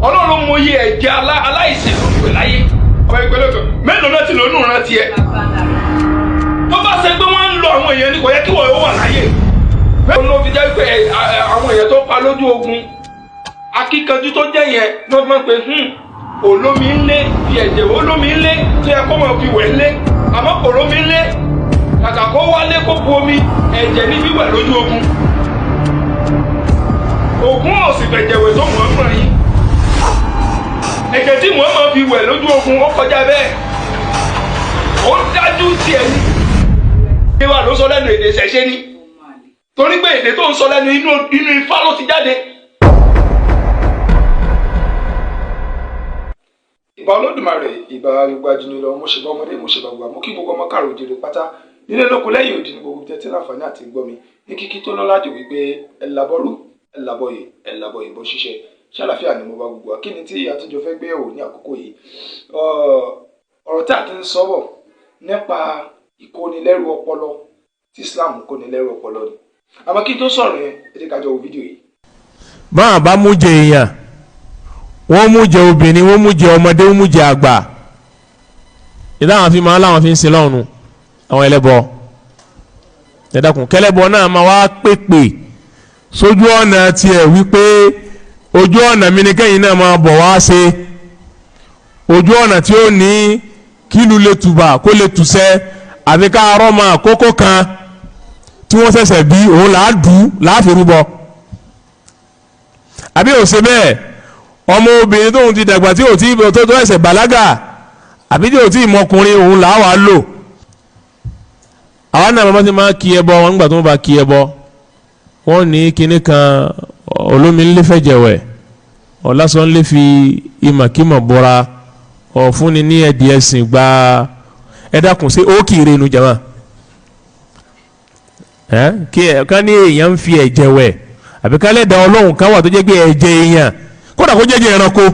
Ọlọ́run mọ iye ẹ̀jẹ̀ aláìsàn ló ń pè láyé ọmọ ìpínlẹ̀ tó mélòó náà ti lónú rántí ẹ. tó bá ṣe pé wọ́n ń lo àwọn èèyàn ní kò yẹ kí wọ́n yóò wà láyé. bẹ́ẹ̀ ló fi jẹ́ pé àwọn èèyàn tó pa lójú ogun akíkanjú tó jẹ́ yẹn ló fi máa ń pè olómi ńlé fi ẹ̀jẹ̀ olómi ńlé tó yẹ kó máa fi wẹ̀ ńlé àmọ́ kò lómi ńlé kàkà kó wálé kó bu omi ẹ̀jẹ̀ ní wíwẹ̀ lójú ogun. Ògún ò sì fẹ̀jẹ̀wẹ̀ tó mọ̀ ọ́n mọ̀ yìí. Ẹ̀jẹ̀ tí mò ń mọ̀ fi wẹ̀ lójú ogun ó kọjá bẹ́ẹ̀. Ó dájú tiẹ̀ ní. Ṣé wà ló sọ lẹ́nu èdè ṣẹ̀ṣẹ̀ ni? Torí pé èdè tó ń sọ lẹ́nu inú Ifá ló ti jáde. Ìbà Olódùmarè, ìbà gbogbo ajínilọ, mo ṣe bá ọmọdé, mo ṣe bá gbogbo, mo kí gbogbo ọmọ káàrọ̀ òjìrè pátá. Nílé lóko lẹ́yìn òdì ní gbogbo tẹ́tí láǹfààní àti gbọ́ mi. Ní kíkí tó lọ́lá dì wípé ẹ labọ́rú, ẹ labọ̀yè bọ́ ṣiṣẹ́. Ṣàlàfíà ni mo bá gbogbo wa. Kí ni tí àtúnjọ fẹ́ gbé ẹ̀wò ní àkókò yìí? Ọ̀rọ̀ tí a ti ń sọ̀rọ̀ nípa ìkónilẹ́rù ọpọlọ tí Islam kónilẹ́rù ọpọlọ ni. Àmọ́ kí n tó sọ̀rọ̀ yẹn, ẹ jẹ́ ká jọ wo fídíò yìí. Máa bá mú jẹ èèyàn, wọ́n mú jẹ obìnrin, wọ́n mú jẹ ọmọdé, wọ́n mú jẹ àgbà. Ìdáhùn fi máa láwọn fi ń sin lọ́run àwọn ẹlẹ́bọ. Ẹ dákun kẹlẹ́bọ náà máa wá pèpè sójú ọ̀nà tiẹ̀ wípé ojú ọ̀nà mi ni kẹ́yìn náà máa bọ̀ wá ṣe. Ojú ọ̀nà tí ó ní kílù lè tùbà kó lè tùsẹ́ àfi ká arọ́ máa kókó kan tí wọ́n ṣẹ̀ṣẹ̀ bí òun láàfi rúbọ. Àbí ó ṣe bẹ́ẹ̀ ọmọ obìnrin tóun ti dàgbà tí ò tí tó ẹsẹ̀ bàlágà àbí tí ò tí ìmọkùnrin òun là wà lò. Àwọn náà bàbá ti máa kí ẹbọ wọn nígbà tó ń bá kí ẹbọ wọ́n ní kinní kan olómi ńlẹ́ fẹ̀jẹ̀wẹ̀ ọ̀làsán ńlẹ́ fi ìmọ̀kímọ̀ bọ́ra ọ̀fúnni ní ẹ̀dì ẹ̀sìn gba ẹ̀dàkùn sí ó kì í renu jama kí ká ní èèyàn ń fi ẹ̀jẹ̀ wẹ̀ àbí ká lẹ́dàá ọlọ́run kan wà tó jẹ́ pé ẹ̀jẹ̀ èèyàn kódà kó jẹ́jẹ́ ẹranko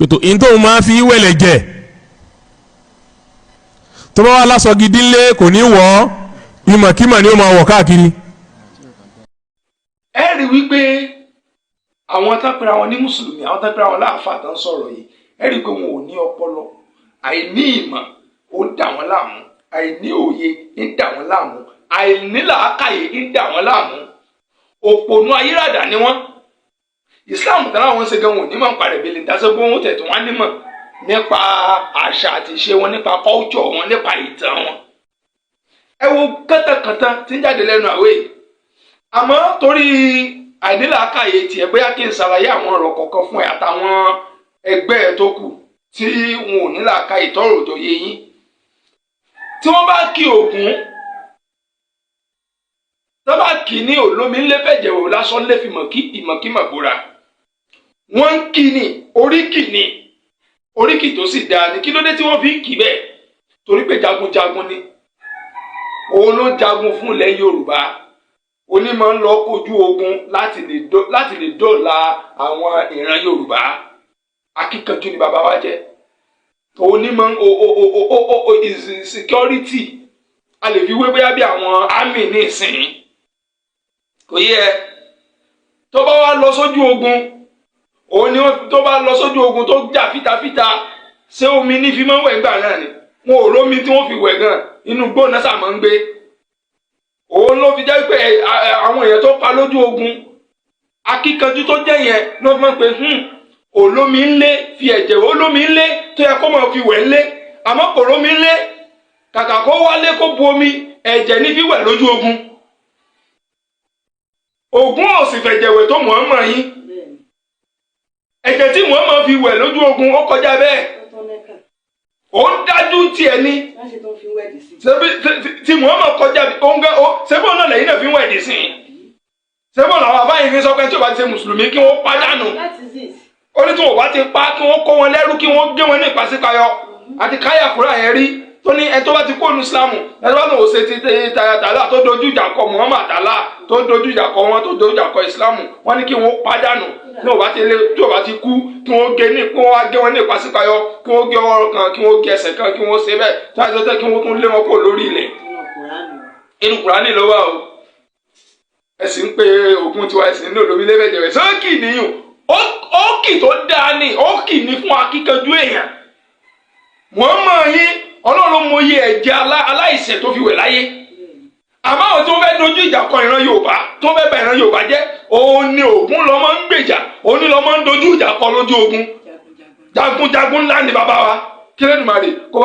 ètò ìntòun máa fi wẹ̀lẹ̀ jẹ̀ tó bá wà lásọ gidi ńlẹ̀ kò ní wọ̀ ìmọ̀kímọ̀ ni ó máa wọ̀ káàkiri. Ẹ rí wípé àwọn tán pera wọn ní mùsùlùmí, àwọn tán pera wọn láàfáà tán sọ̀rọ̀ yìí, ẹ rí pé wọn ò ní ọpọlọ, àìní ìmọ̀ ó dà wọ́n láàmú, àìní òye ń dà wọ́n láàmú, àìní làákàyè ń dà wọ́n láàmú, òpònú ayírádà ni wọ́n. Islam tán láwọn ṣe gan wọn ò ní mọ̀ nípa rẹ̀ bíi ìdásẹ́ pé wọ́n tẹ̀tún wọn nímọ̀ nípa àṣà àti ìṣe wọn, nípa culture wọn, nípa ìtàn wọn. Ẹ wo kẹ́tẹ̀kẹ́tẹ̀ tí ń jáde lẹ́nu àwẹ̀ yìí. Àmọ́ torí àìnílàákàyè tiẹ̀ bóyá kí n ṣàlàyé àwọn ọ̀rọ̀ kọ̀ọ̀kan fún ẹ àtàwọn ẹgbẹ́ ẹ tó kù tí wọn ò ní làákàyè tọrọ òjò yé yín. Tí wọ́n bá kí Ògún, tí wọ́n bá kí ní olómi ńlẹ́ fẹ̀jẹ̀wẹ̀ lásán lé fi ìmọ̀kímọ̀ bóra. Wọ́n ń kí ni oríkì tó sì dáa ní kí ló dé tí wọ́n fi ń kí bẹ́ẹ̀ torí pé jagunjagun ni. Òun ló jagun fún ilẹ̀ Yorùbá. Onímọ̀ ń lọ kojú ogun láti lè dọ́là àwọn ìran Yorùbá. Akíkanjú ni bàbá wa jẹ́. Onímọ̀ security a lè fi wé bóyá bí àwọn army ní ìsìn. Kò yẹ tó bá wá lọ sójú ogun òun ni tó bá lọ sójú ogun tó jà fitafita ṣé omi ní fi máa ń wẹ̀ gbà náà ni wọn ò rómi tí wọ́n fi wẹ̀ gan inú gbóná sà máa ń gbé. Òun ló fi jẹ́ pé àwọn èèyàn tó pa lójú ogun akíkanjú tó jẹ́ yẹn ló fi máa ń pè olómi ńlé fi ẹ̀jẹ̀ olómi ńlé tó yẹ kó máa fi wẹ̀ ńlé àmọ́ kò rómi ńlé kàkà kó wálé kó bu omi ẹ̀jẹ̀ ní fi wẹ̀ lójú ogun. Ògún ò sì fẹ̀jẹ̀wẹ̀ tó Muhammad yín ẹ̀jẹ̀ tí Muhammad fi wẹ̀ lójú ogun ó kọjá bẹ́ẹ̀ ó dájú tiẹ̀ ní tí Muhammad kọjá oúnjẹ sẹ́bọ̀n náà lẹ́yìn náà fi ń wẹ̀ dì sí i sẹ́bọ̀n làwọn àbáyé fi sọ pé tí o bá ti ṣe mùsùlùmí kí wọ́n pa dànù ó ní tí wọ́n bá ti pa kí wọ́n kó wọn lẹ́rú kí wọ́n gé wọn ní ìpàsípayọ àti káyà kúrò yẹn rí tó ní ẹni tó bá ti kó nu Islam ẹni bá lòun ṣe ti tààlà tó dojú ìjà kọ Muhammad tààlà tó dojú ìjà kọ wọn tó dojú ìjà kọ Islam wọn ní kí wọ́n pa dànù tí o bá ti kú kí wọ́n gé wọn ní ìpàsípayọ kí wọ́n gé ọwọ́ kan kí wọ́n gé ẹsẹ̀ kan kí wọ́n ṣe bẹ́ẹ̀ tí wọ́n ṣe kí wọ́n tún lé wọn kó lórí ilẹ̀. Inú Kùránì ló wà o ẹ̀sìn ń pe Ògún tiwa ẹ̀sìn ní olómi lẹ́fẹ̀jẹ̀wẹ̀ sọ́ọ̀kì nìyàn ókì tó dáa ni ókì ní fún akíkanjú èèyàn wọ́n mọ̀ yín ọlọ́run mọ iye ẹ̀jẹ̀ aláìṣẹ̀ tó fi wẹ̀ láyé àmọ́ àwọn tó fẹ́ dojú ìjà kọ ìran Yorùbá tó fẹ́ bà ìran Yorùbá jẹ́ òun ni Ògún lọ́mọ ń gbèjà òun ni lọ́mọ ń dojú ìjà kọ lójú ogun jagunjagun ńlá ni bàbá wa kílódùmarè kó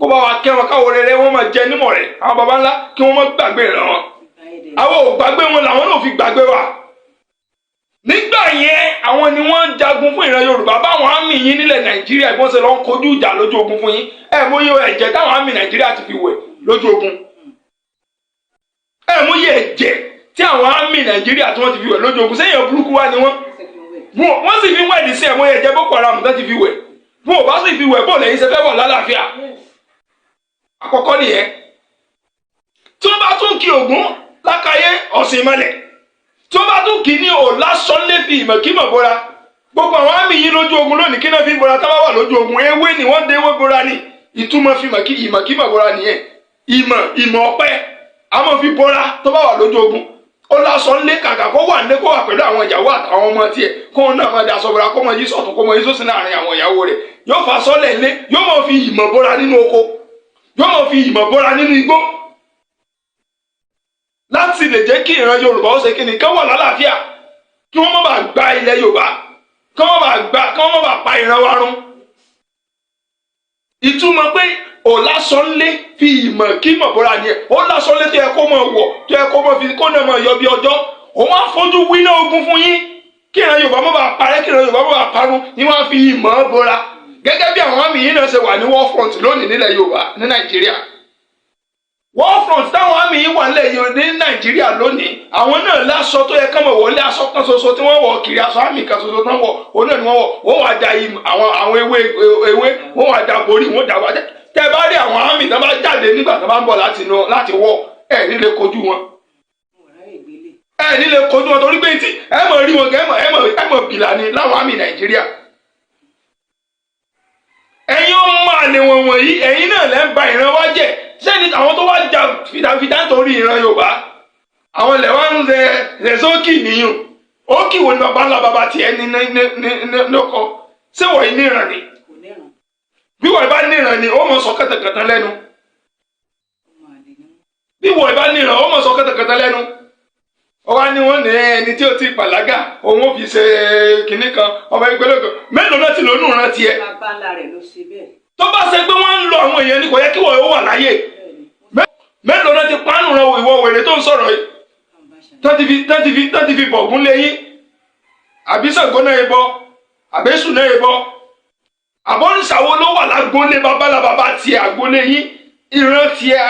bá wa kẹ́ wọn káwọ rere wọn máa jẹ nímọ̀ rẹ̀ àwọn baba ńlá kí wọ́n má gbàgbé ìran wọn àwọn ò gbàgbé wọn làwọn náà fi gbàgbé wa nígbà yẹn àwọn ni wọ́n jagun fún ìran Yorùbá báwọn àmì yín nílẹ̀ Nàìjíríà bí wọ́n ṣe lọ ń kojú ìjà lójú ogun fún yín mọyé ẹ̀jẹ̀ táwọn àmì Nàìjíríà ti fi wẹ̀ lójú ogun mọyé ẹ̀jẹ̀ tí àwọn àmì Nàìjíríà tí wọ́n ti fi wẹ̀ lójú ogun sẹ́yìn burúkú wá ni wọ́n sì fi wẹ̀ ní sí mọyé ẹ̀jẹ̀ Boko Haram tó ti fi wẹ̀ wọn ò bá sì fi wẹ̀ bọ́ọ̀lù ẹ̀yìn sẹ́fẹ́ bọ̀ lálàáfíà àkọ́kọ́ nìyẹn tí wọ́n bá tún kí Ògún lákàyé ọ̀sìn ìmọ̀lẹ̀ tí wọ́n bá tún kí ní òlásọ́lé fi ìmọ̀kímọ̀ bóra gbogbo àwọn àmì yìí lójú ogun lónìí kí náà fi bóra tábà wà lójú ogun ewé ni wọ́n dé ewé bóra ni ìtumọ̀ fi ìmọ̀kímọ̀ bóra nìyẹn ìmọ̀ ọ̀pẹ àmọ́ fi bóra tó bá wà lójú ogun ó lásán lé kàkà kó wà nílé kó wà pẹ̀lú àwọn ìyàwó àtàwọn ọmọ tiẹ̀ kó wọn náà máa da aṣọ bóra kó mọ yí sọ̀tún kó mọ yí sósì láàrin àwọn ìyàwó rẹ̀ yóò fa sọ́lẹ̀ lé yóò mọ̀ fi ìmọ̀ bóra nínú oko yóò mọ̀ fi ìmọ̀ bóra nínú igbó láti lè jẹ́ kí ìran Yorùbá ó ṣe kí ni kán wà lálàáfíà kí wọ́n má bàa gba ilẹ̀ Yorùbá kí wọ́n má bàa pa ìran wa run ìtumọ̀ pé òlásánlé fi ìmọ̀ kí mọ̀ bóra ni ẹ̀ ó lásánlé tó yẹ kó mọ̀ wọ̀ tó yẹ kó mọ̀ fi kó náà mọ̀ yọ bí ọjọ́ òun á fojú wíná ogun fún yín kí ìran Yorùbá má bàa parẹ́ kí ìran Yorùbá má bàa parun ni wọ́n á fi ìmọ̀ bóra gẹ́gẹ́ bí àwọn àmì yìí náà ṣe wà ní war front lónìí nílẹ̀ Yorùbá ní Nàìjíríà war front táwọn àmì yìí wà nílẹ̀ Yorùbá ní Nàìjíríà lónìí àwọn náà láṣọ tó yẹ kán mọ̀ wọlé aṣọ kan ṣoṣo tí wọ́n wọ̀ kiri aṣọ àmì kan ṣoṣo tí wọ́n wọ̀ òun náà ni wọ́n wọ̀ wọ́n wà da àwọn ewé wọ́n wà da borí wọ́n dà wá jẹ́ tẹ́ bá rí àwọn àmì tó bá jáde nígbà tó bá ń bọ̀ láti wọ̀ ẹ̀ nílé kojú wọn ẹ̀ nílé kojú wọn torí pé tí ẹ mọ̀ rí wọn ẹ mọ̀ bìlà ni láwọn àmì Nàìjíríà ẹ̀yin ọmọ àlè wọn wọ̀nyí ẹ̀yin náà lẹ́ ń ba ìran wa jẹ́ sẹ́ni àwọn tó wá jà fìdàfìdà nítorí ìran Yorùbá àwọn ilẹ̀ wa ń rẹ̀ sókì nìyàn ó kì wò ní baba ńlá baba tiẹ̀ ní lóko ṣé wọ̀nyí níran ni bí wọ̀nyí bá níran ni ó mọ̀ sọ kẹtẹkẹtẹ lẹ́nu bí wọ̀nyí bá níran ó mọ̀ sọ kẹtẹkẹtẹ lẹ́nu ó wá ní wọn ní ẹni tí ó ti pàlágà òun ó fi ṣe kinní kan ọmọ ẹgbẹ́ lóko mélòó náà ti lónú ìran tiẹ̀ tó bá ṣe pé wọ́n ń lo àwọn èèyàn ní kò yẹ kí wọ́n ó wà láyé mélòó náà ti pánù rẹ ìwọ wèrè tó ń sọ̀rọ̀ yìí tán ti fi bọ̀gún léyìn àbí Ṣàngó náà yẹ bọ àbẹ́sù náà yẹ bọ àbọ̀rìṣàwọ̀ ló wà lágbólé babalábàbá tiẹ̀ àgbólé yín ìran tiẹ̀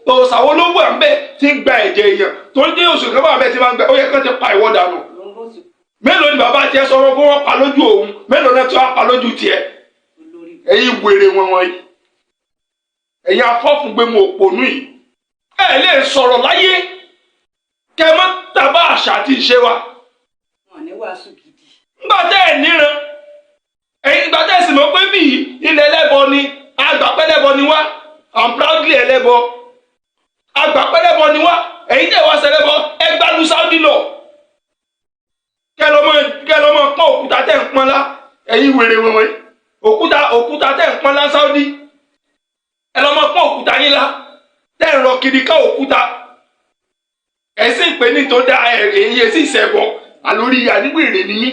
òṣàwọ̀ ló wà ń bẹ̀ tí ń gba ẹ̀jẹ̀ èèyàn tó ń dé oṣù kan bá bẹ̀ tí máa ń gbẹ ó yẹ kán ti pa ìwọ dànù mélòó ni bàbá tiẹ̀ sọ fún wọn pa lójú òun mélòó náà tí wọ́n pa lójú tiẹ̀ ẹ̀yin wèrè wọn wọ̀nyí ẹ̀yin afọ́fúngbẹ́mu òpònú yìí ẹ lè sọ̀rọ̀ láyé kẹ mọ́ tàbá àṣà àti ìṣe wa. ńgbà tẹ́ ẹ̀ níran ẹ̀yin ìgbà tẹ́ ẹ̀ sì mọ̀ pé bí ilẹ̀ ẹlẹ́bọ ni àgbàpẹ́lẹ́bọ ni wá I'm proudly ẹlẹ́bọ àgbàpẹ́lẹ́bọ ni wá ẹ̀yin tẹ́ wá sẹlẹ́bọ ẹ gbádùn Saudi lọ kẹ lọ́mọ pọ́n òkúta tẹ́ ń pọ́n lá ẹ̀yin wèrè wọ̀nyí òkúta tẹ́ ń pọ́n lá Saudi ẹ lọ́mọ pọ́n òkúta yín lá tẹ́ ń rọ kiri ká òkúta ẹ̀sìn pé ní tó dá èyí sí ìṣẹ̀bọ̀ àlórí àdígbèrè nìyí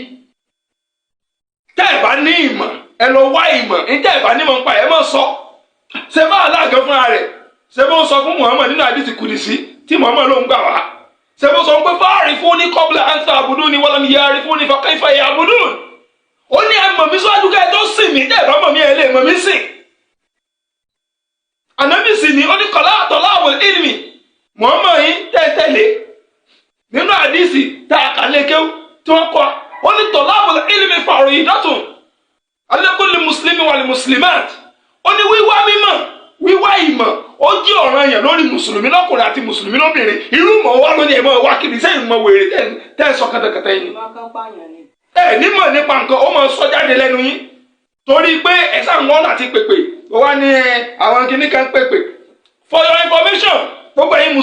tẹ́ ẹ̀ bá ní ìmọ̀ ẹ lọ wá ìmọ̀ ní tẹ́ ẹ̀ bá nímọ̀ nípa ẹ̀ mọ̀ sọ ṣe bá aláàgán fúnra rẹ̀ ṣe bó sọ fún Muhammad nínú àdìsí kùdìsí tí Muhammad ló ń gbà wá ṣe bó sọ pé fáàrí fún ní kọ́bùlà ansa àbùdó ni wọ́n lọ́mí yára fún ní fàkàìfà yà àbùdó ó ní ẹ mọ̀ mí síwájú ká ẹ tó sìn mí tẹ́ ẹ̀ bá mọ̀ mí ẹ lè mọ̀ mí sìn ànábì sì ni ó ní kọ̀lá àtọ̀lá àbò ìlmi Muhammad yìí tẹ́tẹ́lé nínú àdìsí tá a kà lékew tí wọ́n kọ́ ó ní tọ̀lá àbò ìlmi fàrọ̀ yìí dọ́tun alẹ́kùnlé mùsùlùmí wà ní mùsùlùmáàt ó ní wíwá mímọ̀ wíwá ìmọ̀ ó jẹ́ ọ̀ranyàn lórí mùsùlùmí lọ́kùnrin àti mùsùlùmí lóbìnrin irú mọ̀ wá lónìí ẹ̀ mọ̀ wá kiri sẹ́yìn mọ̀ wèrè tẹ́ ẹ sọ kẹtẹkẹtẹ yìí ẹ nímọ̀ nípa nǹkan ó mọ̀ sọ jáde lẹ́nu yín torí pé ẹ̀sà ń wọ́n láti pèpè ó wá ní àwọn kìíní kan pèpè for your information gbogbo ẹ̀yin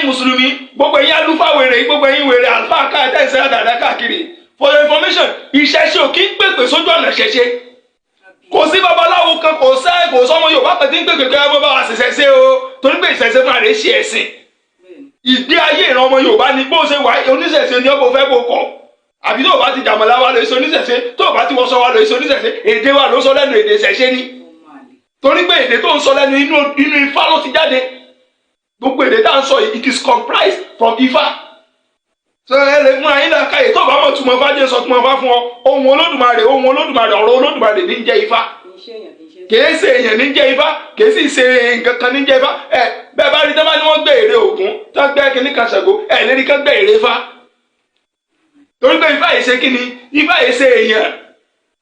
mùsùlùmí gbogbo ẹ̀yin alúfà wèrè gbogbo ẹ̀yin wèrè àlùfáà káàdì tẹ̀sán àdàdà káàkiri for your information ìṣẹ̀ṣe ò kí ń pèpè sójú ọ̀nà ṣẹ̀ṣe kò sí babaláwo kan kò sọ́mọ Yorùbá kan tí ń pèpè pé ọmọ bá wa ṣẹ̀ṣẹ̀ o torí pé ìṣẹ̀ṣe fúnra rẹ̀ ṣe ẹ̀sìn ìgbé ayé ìran ọmọ Yorùbá ni bó ṣe wà oníṣẹ̀ṣe ni ọkọ̀ fẹ́ kó kọ̀ àbí tó o bá ti jàmọ̀lá wa lọ èso oníṣẹ̀ṣe tó o bá ti wọṣọ wa lọ èso oníṣẹ̀ṣe èdè wa ló sọ lẹ́nu èdè ṣẹ̀ṣe ni torí pé èdè tó ń sọ lẹ́nu inú Ifá ló ti jáde gbogbo èdè tá à ń sọ yìí it is comprised from Ifá so ẹ lè fún ayé náà káyè tó o bá mọ̀ túmọ̀ Ifá jẹ́ sọ túmọ̀ Ifá fún ọ ohun Olódùmarè ọ̀rọ̀ Olódùmarè ní jẹ́ Ifá kìí ṣe èèyàn ní jẹ́ Ifá kìí sì ṣe nǹkan kan ní jẹ́ Ifá ẹ bẹ́ẹ̀ bá rí tẹ́ bá ní wọ́n gbé ère Ògún tó gbé kínní kan Ṣàngó ẹ lérí kan gbé ère Ifá torí pé Ifá yìí ṣe kí ni Ifá yìí ṣe èèyàn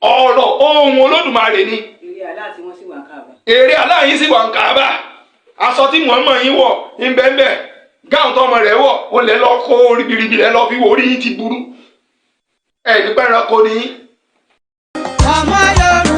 ọ̀rọ̀ ohun Olódùmarè ni ère aláàyín sì wà ń Káàbà aṣọ tí Muhammad yín wọ̀ ń bẹ́ẹ̀ gáwọn tó ọmọ rẹ̀ wọ̀ ó lẹ́ lọ kó ribiribi lẹ́ lọ fi wò orí yín ti burú ẹ̀ nípa ẹranko ni. ọmọ Yorùbá.